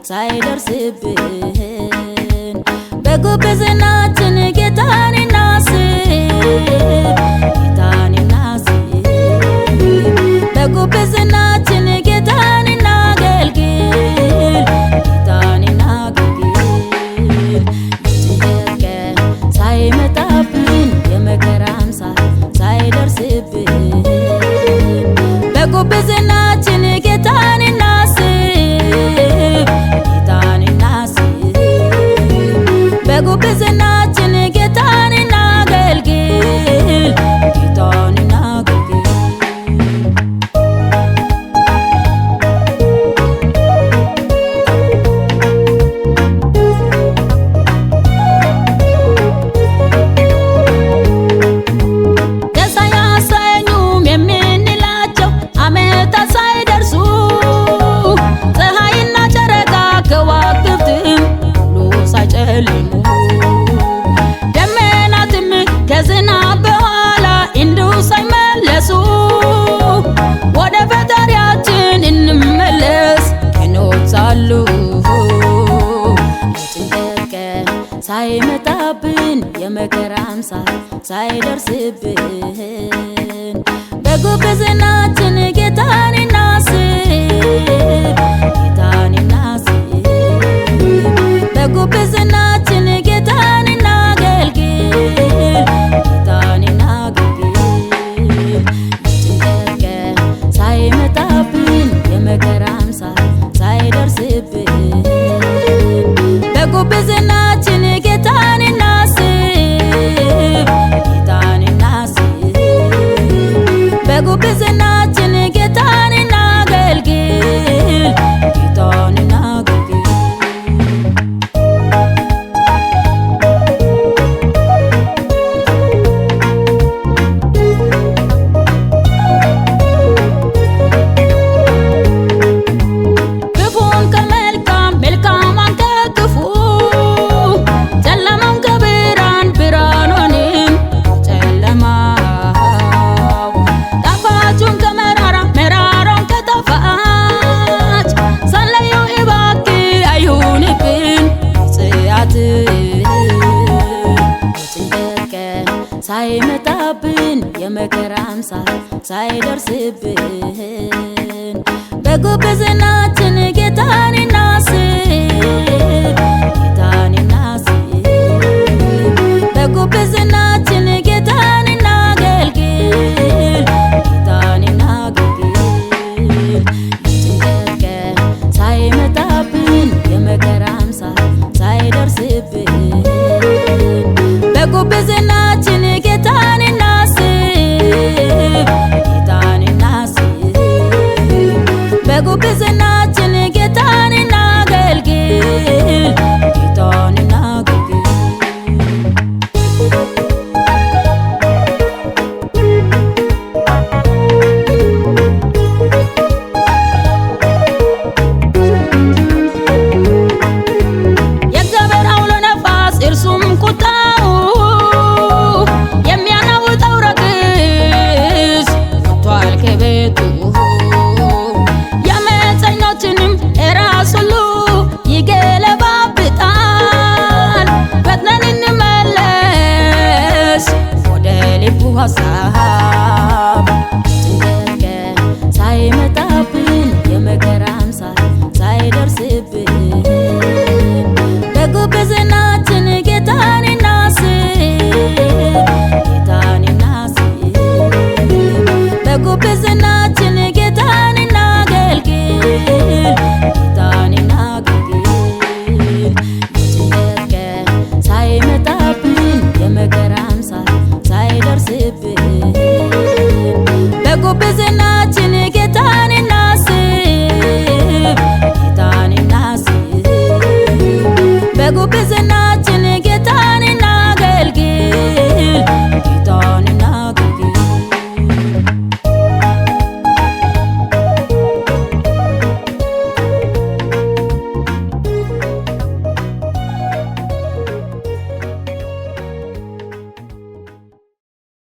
ሳይደርስብን በጉብዝናችን ጌታን እናስብ በጉብዝናችን ጌታን እናገልግል ጭንቀት ሳይመጣብን የመከራም ሳይደርስብን በጉብዝናችን ጌታን እናስብ በጉብዝናችን ጌታን እናገልግል ደስ አያሰኙም የምንላቸው ዓመታት ሳይደርሱ ፀሐይና ጨረቃ ከዋክብትም ሁሉ ሳይጨልሙ ደመናትም ከዝናብ በኋላ እንዲሁ ሳይመለሱ ወደ ፈጣሪያችን እንመለስ ቀኖች ሳሉ የጭንቀት ቀን ሳይመጣብን የመከራም ሳይደርስብን በጉብዝናችን ጌታን እናስብ በጉብዝናችን ጌታን እናገልግል የጭንቀት ቀን ሳይመጣብን የመከራም ሳይደርስብን በጉብዝናችን ጌታን እናስብ በጉብዝናችን ጌታን እናገልግል ክፉን ከመልካም መልካምን ከክፉ ጨለማን ከብርሃን ብርሃኑንም ጨለማው ጣፋጩን ከመራራ መራራውን ከጣፋጭ ሳንለዩ እባክህ አይሁንብን ጽያት የጭንቀት ቀን ሳይመጣብን የመከራም ሳይደርስብን በጉብዝና